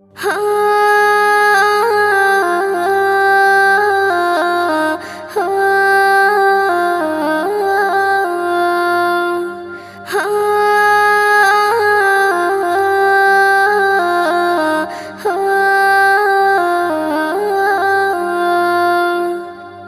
হা হা হা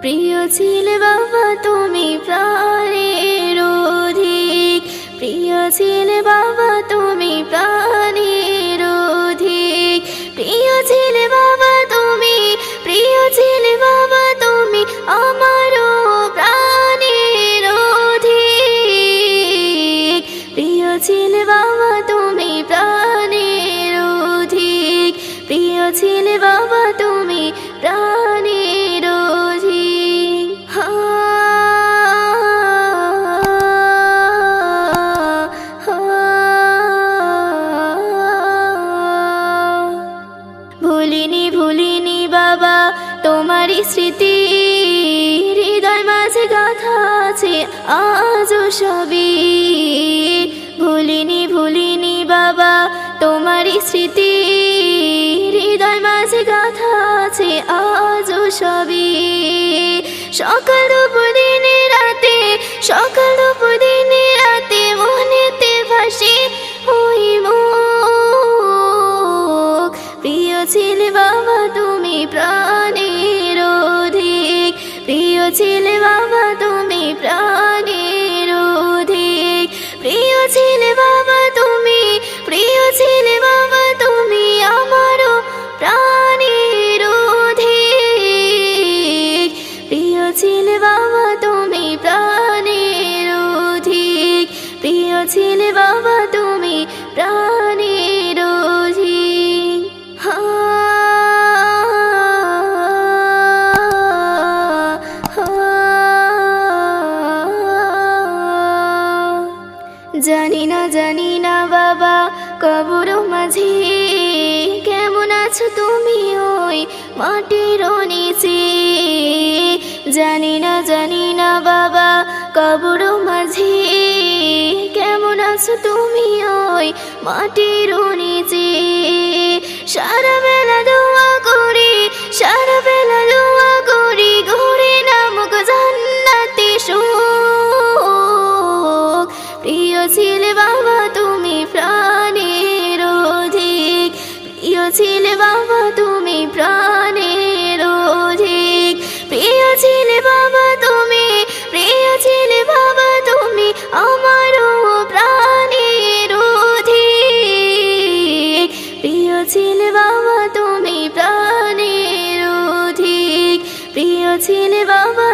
প্রিয় ছিলে বাবা তুমি প্রাণের অধিক, প্রিয় ছিলে বাবা তুমি প্রাণের অধিক, প্রিয় ছিলে বাবা তুমি, প্রিয় ছিলে বাবা তুমি আমারও প্রাণের অধিক, প্রিয় ছিলে বাবা তুমি প্রাণের অধিক, প্রিয় ছিলে বাবা তুমি প্রাণের অধিক। হা ভুলিনি ভুলিনি বাবা তোমারই স্মৃতি, হৃদয় মাঝে গাথা আছে আজও সবই। ভুলিনি ভুলিনি বাবা তোমারই স্মৃতি, হৃদয় মাঝে গাথা আছে আজও সবই। সকাল দুপুর দিনে রাতে, সকাল দুপুর দিনে রাতে মনেতে ভাসে ওই মুখ। প্রিয় ছিলে বাবা তুমি প্রাণের অধিক, প্রিয় ছিলে বাবা তুমি প্রাণের অধিক, প্রিয় ছিলে বাবা তুমি, প্রিয় ছিলে বাবা তুমি আমারও প্রাণের অধিক, প্রিয় ছিলে বাবা তুমি প্রাণের অধিক, প্রিয় ছিলে বাবা তুমি প্রাণের অধিক। হা জানি না জানি না বাবা কবর মাঝে কেমন আছো তুমি ওই মাটির নিচে। জানি না জানি না বাবা কবর মাঝে কেমন আছো তুমি ওই মাটির নিচে। সারা বেলা দোয়া করি, সারা বেলা দোয়া করি ঘুরে নামক জান্নাতে সুখ। প্রিয় ছিলে বাবা তুমি প্রাণের অধিক, প্রিয় ছিলে বাবা তুমি প্রাণের অধিক, প্রিয় ছিলে বাবা তুমি, প্রিয় ছিলে বাবা তুমি আমারও প্রাণের অধিক, প্রিয় ছিলে বাবা তুমি প্রাণের অধিক, প্রিয় ছিলে বাবা।